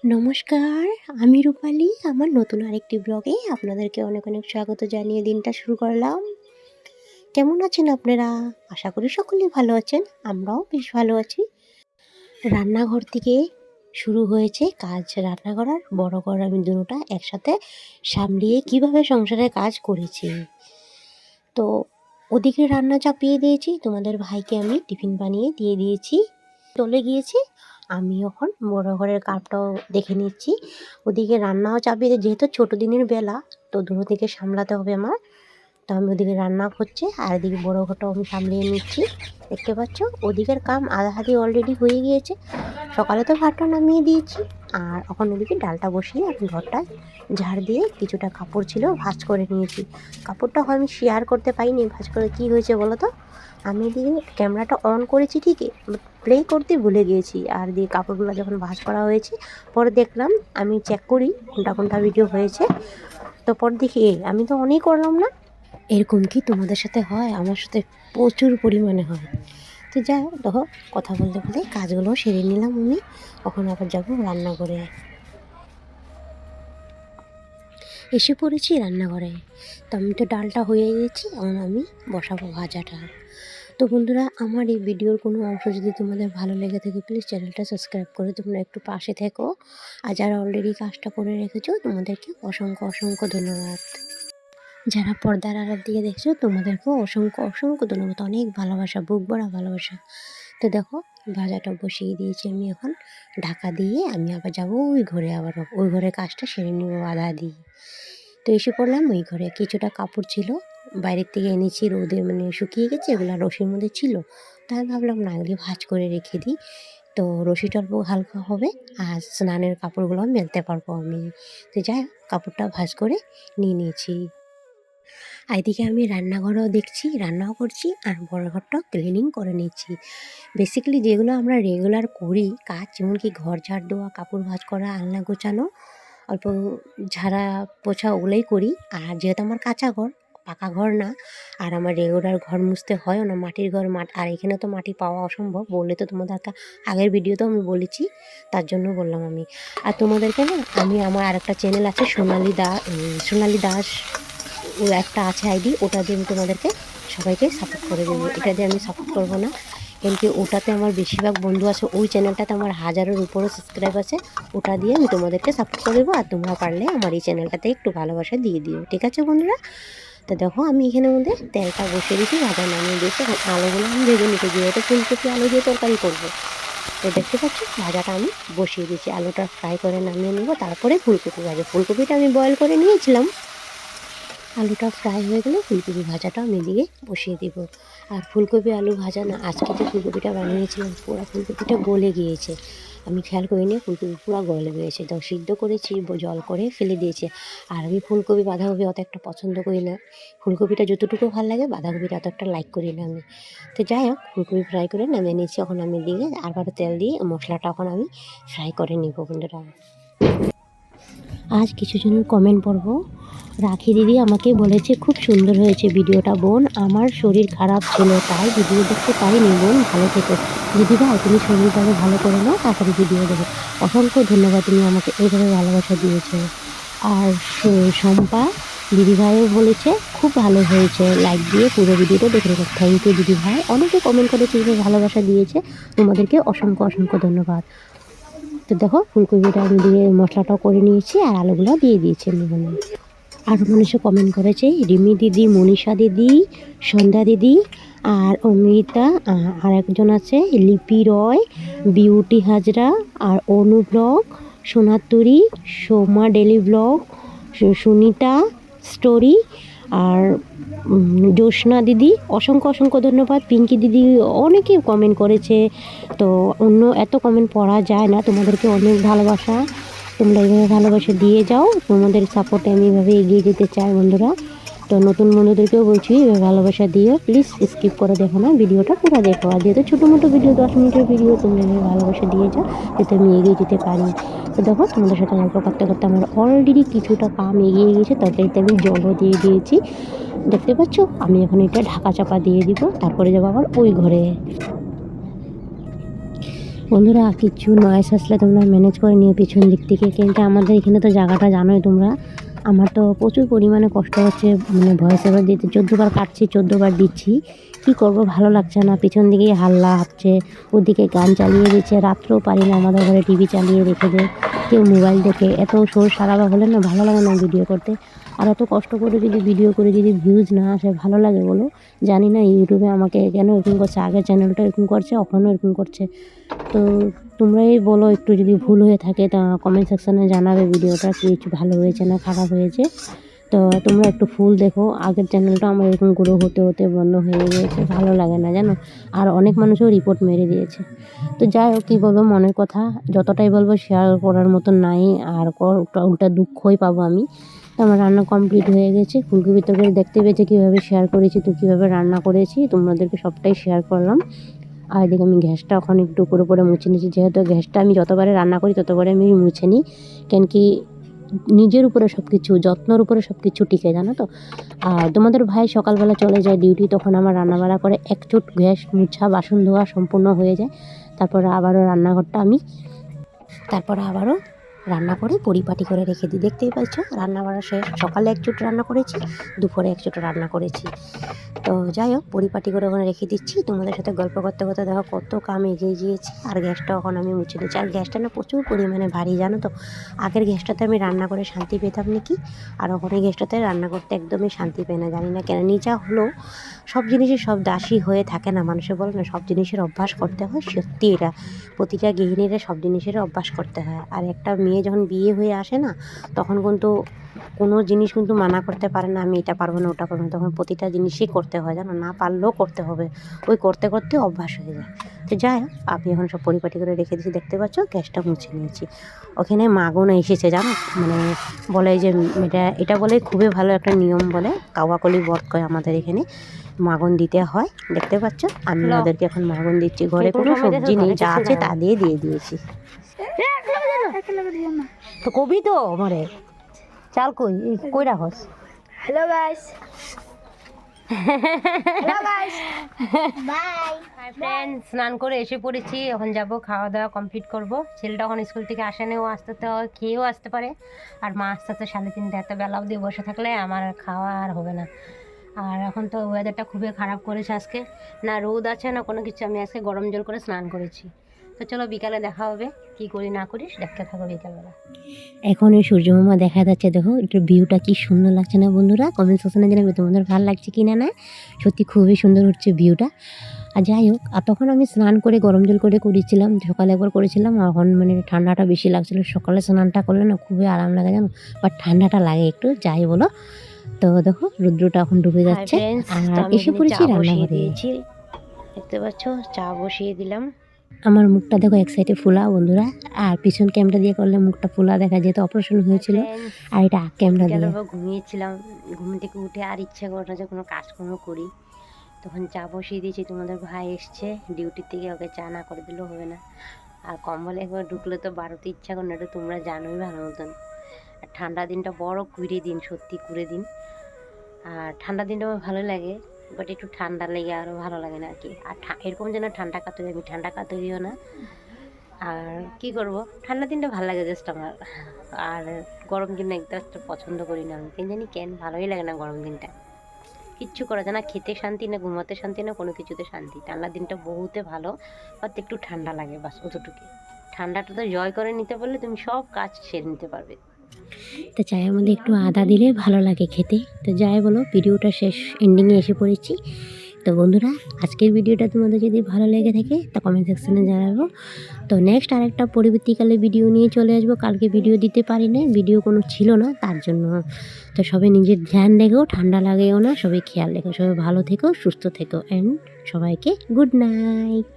নমস্কার, আমি রূপালী। আমার নতুন আরেকটি ব্লগে আপনাদেরকে অনেক অনেক স্বাগত জানিয়ে দিনটা শুরু করলাম। কেমন আছেন আপনারা? আশা করি সকলেই ভালো আছেন। আমরাও বেশ ভালো আছি। রান্নাঘর থেকে শুরু হয়েছে কাজ। রান্নাঘর আর বড় ঘর আমি দুটোটা একসাথে সামলিয়ে কীভাবে সংসারের কাজ করেছি। তো ওদিকে রান্না চাপিয়ে দিয়েছি, তোমাদের ভাইকে আমি টিফিন বানিয়ে দিয়ে দিয়েছি, চলে গিয়েছি। আমি এখন বড় ঘরের কাজটাও দেখে নিচ্ছি। ওদিকে রান্নাও চাপিয়ে যেহেতু ছোটো দিনের বেলা, তো দুটো থেকে সামলাতে হবে আমার। তো আমি ওদিকে রান্না হচ্ছে আর এদিকে বড় ঘরটাও আমি সামলিয়ে নিচ্ছি। দেখতে পাচ্ছ ওদিকের কাম আধা আধি অলরেডি হয়ে গিয়েছে। সকালে তো ভাতটা নামিয়ে দিয়েছি, আর এখন ওদিকে ডালটা বসিয়ে আমি ঘরটা ঝাড় দিয়ে কিছুটা কাপড় ছিল ভাঁজ করে নিয়েছি। কাপড়টা আমি শেয়ার করতে পারিনি ভাঁজ করে। কী হয়েছে বলো তো, আমি এদিকে ক্যামেরাটা অন করেছি ঠিকই, প্লে করতে ভুলে গিয়েছি। আর দিয়ে কাপড়গুলো যখন ভাঁজ করা হয়েছে, পরে দেখলাম, আমি চেক করি কোনটা কোনটা ভিডিও হয়েছে। তো পরে দেখি আমি তো অনেক করলাম না। এরকম কি তোমাদের সাথে হয়? আমার সাথে প্রচুর পরিমাণে হয়। তো যাই হোক, দেখো কথা বলতে বলতে কাজগুলো সেরে নিলাম আমি। এখন আবার যাবো রান্নাঘরে। এসে পড়েছি রান্নাঘরে। তো আমি তো ডালটা হয়ে গেছি, এখন আমি বসাবো ভাজাটা। তো বন্ধুরা, আমার এই ভিডিওর কোনো অংশ যদি তোমাদের ভালো লেগে থাকে, প্লিজ চ্যানেলটা সাবস্ক্রাইব করে তোমরা একটু পাশে থেকো। আর যারা অলরেডি কাজটা করে রেখেছো, তোমাদেরকে অসংখ্য অসংখ্য ধন্যবাদ। যারা পর্দার আড়াল দিয়ে দেখছো, তোমাদেরকেও অসংখ্য অসংখ্য ধন্যবাদ। অনেক ভালোবাসা, বুক ভরা ভালোবাসা। তো দেখো ভাজাটা বসিয়ে দিয়েছি আমি। এখন ঢাকা দিয়ে আমি আবার যাবো ওই ঘরে, আবার ওই ঘরে কাজটা সেরে নেবো আধা দিয়ে। তো এসে পড়লাম ওই ঘরে। কিছুটা কাপড় ছিল বাইরের থেকে এনেছি, রোদে শুকিয়ে গেছে, এগুলো রশির মধ্যে ছিল। তাই ভাবলাম না, এগুলি ভাঁজ করে রেখে দিই, তো রশিটা অল্প হালকা হবে আর স্নানের কাপড়গুলো মেলতে পারবো আমি। তো যাই হোক, কাপড়টা ভাঁজ করে নিয়ে নিয়েছি। আর এদিকে আমি রান্নাঘরও দেখছি, রান্নাও করছি, আর বড় ঘরটাও ক্লিনিং করে নিচ্ছি। বেসিক্যালি যেগুলো আমরা রেগুলার করি কাজ, যেমন কি ঘর ঝাড় দেওয়া, কাপড় ভাঁজ করা, আলনা গোছানো, অল্প ঝাড়া পোছা, ওগুলোই করি। আর যেহেতু আমার কাঁচা ঘর, পাকা ঘর না, আর আমার রেগুলার ঘর মুছতে হয় না, মাটির ঘর। আর এখানে তো মাটি পাওয়া অসম্ভব, বললে তো তোমাদের আগের ভিডিওতেও আমি বলেছি, তার জন্য বললাম আমি। আর তোমাদেরকে না, আমি আমার আরেকটা চ্যানেল আছে সোনালি দাস, ও একটা আছে আইডি, ওটা দিয়ে আমি তোমাদেরকে সবাইকে সাপোর্ট করে দেবো। এটা দিয়ে আমি সাপোর্ট করবো না, কিন্তু ওটাতে আমার বেশিরভাগ বন্ধু আছে। ওই চ্যানেলটাতে আমার 1000-এর উপরে সাবস্ক্রাইব আছে। ওটা দিয়ে আমি তোমাদেরকে সাপোর্ট করে দেবো। আর তোমরা পারলে আমার এই চ্যানেলটাতে একটু ভালোবাসা দিয়ে দিও, ঠিক আছে বন্ধুরা? তো দেখো আমি এখানে মধ্যে তেলটা বসিয়ে দিয়েছি, ভাজা নামিয়ে দিয়েছি। এখন আলুগুলো আমি ভেজে নিতে, যেহেতু ফুলকপি আলু দিয়ে তরকারি করবো। তো দেখতে পাচ্ছি ভাজাটা আমি বসিয়ে দিয়েছি, আলুটা ফ্রাই করে নামিয়ে নেবো, তারপরে ফুলকপি ভাজা। ফুলকপিটা আমি বয়েল করে নিয়েছিলাম, আলুটা ফ্রাই হয়ে গেলে ফুলকপি ভাজাটা আমি দিয়ে বসিয়ে দেব। আর ফুলকপি আলু ভাজা না, আজকে যে ফুলকপিটা বানিয়েছিলাম, পুরো ফুলকপিটা গলে গিয়েছে। আমি খেয়াল করিনি, ফুলকপি পুরো গলে গিয়েছে। তো সিদ্ধ করেছি, জল করে ফেলে দিয়েছি। আর আমি ফুলকপি বাঁধাকপি অত একটা পছন্দ করি না। ফুলকপিটা যতটুকু ভালো লাগে, বাঁধাকপিটা অত একটা লাইক করি না আমি। তো যাই হোক, ফুলকপি ফ্রাই করে নামিয়ে নিয়েছি। এখন আমি দিয়ে আবার তেল দিয়ে মশলাটা এখন আমি ফ্রাই করে নিব বন্ধুরা। আজ কিছু জনের কমেন্ট পড়বো। রাখি দিদি আমাকে বলেছে, খুব সুন্দর হয়েছে ভিডিওটা বোন, আমার শরীর খারাপ ছিল তাই ভিডিও দেখতে পারিনি বোন, ভালো থেকো। দিদিভাই তুমি শরীরটাকে ভালো করে নাও, তারপরে ভিডিও দেবো। অসংখ্য ধন্যবাদ, তুমি আমাকে এইভাবে ভালোবাসা দিয়েছো। আর শম্পা দিদিভাইও বলেছে খুব ভালো হয়েছে, লাইক দিয়ে পুরো ভিডিওটা দেখে নেবো। থ্যাংক ইউ দিদিভাই, অনেকে কমেন্ট করেছে, ভালোবাসা দিয়েছে, তোমাদেরকে অসংখ্য অসংখ্য ধন্যবাদ। তো দেখো ফুলকপিটা আমি দিয়ে মশলাটাও করে নিয়েছি, আর আলুগুলো দিয়ে দিয়েছি আমি। আরও মানুষে কমেন্ট করেছে, রিমি দিদি, মনীষা দিদি, সন্ধ্যা দিদি, আর অমৃতা, আর একজন আছে লিপি রয়, বিউটি হাজরা, আর Anu blog, Sonaturi, Soma daily blog, Sunita story, আর জ্যোৎস্না দিদি, অসংখ্য অসংখ্য ধন্যবাদ। পিঙ্কি দিদি, অনেকে কমেন্ট করেছে। তো অন্য এত কমেন্ট পড়া যায় না, তোমাদেরকে অনেক ভালোবাসা। তোমরা এইভাবে ভালোবাসা দিয়ে যাও, তোমাদের সাপোর্টে আমি এভাবে এগিয়ে যেতে চাই বন্ধুরা। তো নতুন বন্ধুদেরকেও বলছি, এভাবে ভালোবাসা দিও, প্লিজ স্কিপ করে দেখো না, ভিডিওটা পুরো দেখো। আর যেহেতু ছোটো মোটো ভিডিও, 10 মিনিটের ভিডিও, তোমরা এভাবে ভালোবাসা দিয়ে যাও, যাতে আমি এগিয়ে যেতে পারি। তো দেখো তোমাদের সাথে গল্প করতে করতে আমার অলরেডি কিছুটা কাম এগিয়ে গেছে। তরকারিতে আমি জলও দিয়ে দিয়েছি, দেখতে পাচ্ছ। আমি এখন এটা ঢাকা চাপা দিয়ে দিব, তারপরে যাবো আবার ওই ঘরে। বন্ধুরা কিছু নয়েস আসলে তোমরা ম্যানেজ করে নিও পিছন দিক থেকে, কিন্তু আমাদের এখানে তো জায়গাটা জানোই তোমরা। আমার তো প্রচুর পরিমাণে কষ্ট হচ্ছে, মানে ভয়েস ওভার দিতে 14বার কাটছি 14বার দিচ্ছি। কি করব, ভালো লাগছে না, পিছন দিকেই হাল্লা হচ্ছে, ওদিকে গান চালিয়ে দিচ্ছে, রাত্রেও পারি না, আমাদের ঘরে টিভি চালিয়ে রেখে দেয়, কেউ মোবাইল দেখে, এত শোর সারাবা হলে না ভালো লাগে না ভিডিও করতে। আর এত কষ্ট করে যদি ভিডিও করে যদি ভিউজ না আসে ভালো লাগে বলো? জানি না ইউটিউবে আমাকে কেন এরকম করছে, আগের চ্যানেলটা এরকম করছে, এখনও এরকম করছে। তো তোমরাই বলো, একটু যদি ভুল হয়ে থাকে তা কমেন্ট সেকশানে জানাবে ভিডিওটা কিছু ভালো হয়েছে না খারাপ হয়েছে। তো তোমরা একটু ফুল দেখো, আগের চ্যানেলটা আমার এরকম গ্রো হতে হতে বন্ধ হয়ে গিয়েছে, ভালো লাগে না জানো। আর অনেক মানুষও রিপোর্ট মেরে দিয়েছে। তো যাই হোক, কী বলবো, মনের কথা যতটাই বলবো শেয়ার করার মতো নাই, আর উল্টা দুঃখই পাবো আমি। তো আমার রান্না কমপ্লিট হয়ে গেছে, ফুলকপি তরকারি দেখতে পেয়েছে কীভাবে শেয়ার করেছি, তো কীভাবে রান্না করেছি তোমাদেরকে সবটাই শেয়ার করলাম। আর এদিকে আমি গ্যাসটা এখন একটু উপরে উপরে মুছে নিয়েছি, যেহেতু গ্যাসটা আমি যতবারে রান্না করি ততবারে আমি মুছে নিই, কেন কি নিজের উপরে সব কিছু, যত্নর উপরে সব কিছু টিকে, জানো তো। আর তোমাদের ভাই সকালবেলা চলে যায় ডিউটি, তখন আমার রান্নাবাড়া করে একচুট গ্যাস মুছা বাসন ধোয়া সম্পূর্ণ হয়ে যায়। তারপরে আবারও রান্না করে পরিপাটি করে রেখে দিই। দেখতেই পাচ্ছ রান্না বাড়া শেষ, সকালে একচুট রান্না করেছি, দুপুরে একচুট রান্না করেছি। তো যাই হোক, পরিপাটি করে ওখানে রেখে দিচ্ছি। তোমাদের সাথে গল্প করতে করতে দেখো কত কাম এগিয়ে গিয়েছি। আর গ্যাসটা এখন আমি মুছে নিচ্ছি। আর গ্যাসটা না প্রচুর পরিমাণে ভারী, জানো তো। আগের গ্যাসটাতে আমি রান্না করে শান্তি পেতাম নাকি, আর ওখানে গ্যাসটাতে রান্না করতে একদমই শান্তি পাই না, জানি না কেন। নিজা হলো সব জিনিসের সব দাসী হয়ে থাকে না, মানুষে বলে না সব জিনিসের অভ্যাস করতে হয়, সত্যি এটা প্রতিটা গৃহিণীরা সব জিনিসের অভ্যাস করতে হয়। আর একটা মেয়ে যখন বিয়ে হয়ে আসে না, তখন কিন্তু কোনো জিনিস কিন্তু মানা করতে পারে না, আমি এটা পারবো না ওটা পারবো না, তখন প্রতিটা জিনিসই করতে হয়, জানো, না পারলেও করতে হবে, ওই করতে করতে অভ্যাস হয়ে যায়। তো যাই হোক, আমি এখন সব পরিপাটি করে রেখে দিয়েছি, দেখতে পাচ্ছ গ্যাসটা মুছে নিয়েছি। ওখানে মাগুন এসেছে, জানো, মানে বলে যে এটা বলে খুবই ভালো একটা নিয়ম, বলে কাওয়াকলি বধ করে আমাদের এখানে মাগুন দিতে হয়, দেখতে পাচ্ছ। আমি ওদেরকে এখন মাগুন দিচ্ছি, ঘরে কোনো সবজি নেই, যা আছে তা দিয়ে দিয়েছি। তো কবি তো আমারে চাল কই রাখস। হ্যালো গাইস, বাই ফ্রেন্ড, স্নান করে এসে পড়েছি, এখন যাব খাওয়া দাওয়া কমপ্লিট করব। ছেলেটা এখন স্কুল থেকে আসেনি, ও আসতে তো খেয়েও আসতে পারে। আর মা আসতে আসতে 3:30, এত বেলা অবধি বসে থাকলে আমার খাওয়া আর হবে না। আর এখন তো ওয়েদারটা খুবই খারাপ করেছে আজকে, না রোদ আছে না কোনো কিছু। আমি আজকে গরম জল করে স্নান করেছি। তো চলো বিকালে দেখা হবে, কি করি না করিস দেখতে থাকো বিকালবেলা। এখন এই সূর্যমামা দেখা যাচ্ছে, দেখো একটু ভিউটা কি সুন্দর লাগছে না বন্ধুরা? কমেন্ট সেকশনে জানাবে তোমাদের ভালো লাগছে কি না। না সত্যি খুবই সুন্দর হচ্ছে ভিউটা। আর যাই হোক, আর তখন আমি স্নান করে গরম জল করে করেছিলাম, সকালে একবার করেছিলাম, আর এখন মানে ঠান্ডাটা বেশি লাগছিলো। সকালে স্নানটা করলে না খুবই আরাম লাগে, জানো, বাট ঠান্ডাটা লাগে একটু, যাই বলো। তো দেখো রুদ্রটা এখন ডুবে যাচ্ছে, আর এসে পড়েছি রান্নাঘরে। দেখতে পাচ্ছ চা বসিয়ে দিলাম। আমার মুখটা দেখো এক সাইডে ফোলা বন্ধুরা, আর পিছন ক্যামেরা দিয়ে করলে মুখটা ফোলা দেখা যেত, অপারেশন হয়েছিল। আর এটা ক্যামেরা দিয়ে ঘুমিয়েছিলাম, ঘুম থেকে উঠে আর ইচ্ছা করে না যে কোনো কাজকর্ম করি, তখন চা বসিয়ে দিয়েছি। তোমাদের ভাই এসছে ডিউটি থেকে, ওকে চা না করে দিলেও হবে না। আর কম্বলে একবার ঢুকলে তো বাড়তে ইচ্ছা করে না, এটা তোমরা জানোই ভালো মতন। আর ঠান্ডা দিনটা বড় কুড়ে দিন, সত্যি কুড়ে দিন। আর ঠান্ডা দিনটা আমার ভালো লাগে, বাট একটু ঠান্ডা লেগে আরও ভালো লাগে না আর কি। আর এরকম যেন ঠান্ডা কাতুরি, আমি ঠান্ডা কাতুরিও না। আর কি করব, ঠান্ডা দিনটা ভালো লাগে জাস্ট আমার। আর গরম দিন একদম পছন্দ করি না আমি, কেন জানি কেন ভালোই লাগে না গরম দিনটা। কিচ্ছু করা যায় না, খেতে শান্তি না, ঘুমাতে শান্তি না, কোনো কিছুতে শান্তি। ঠান্ডা দিনটা বহুতে ভালো, বাট একটু ঠান্ডা লাগে, বাস অতটুকু। ঠান্ডাটা তো জয় করে নিতে পারলে তুমি সব কাজ সেরে নিতে পারবে। তো চায়ের মধ্যে একটু আদা দিলে ভালো লাগে খেতে। তো যাই বলো, ভিডিওটা শেষ এন্ডিংয়ে এসে পড়েছি। তো বন্ধুরা, আজকের ভিডিওটা তোমাদের যদি ভালো লেগে থাকে তা কমেন্ট সেকশনে জানাবো। তো নেক্সট আরেকটা পরবর্তীকালে ভিডিও নিয়ে চলে আসবো। কালকে ভিডিও দিতে পারি না, ভিডিও কোনো ছিল না তার জন্য। তো সবাই নিজের ধ্যান রেখো, ঠান্ডা লাগেও না, সবাই খেয়াল রেখো, সবাই ভালো থেকো, সুস্থ থেকো, অ্যান্ড সবাইকে গুড নাইট।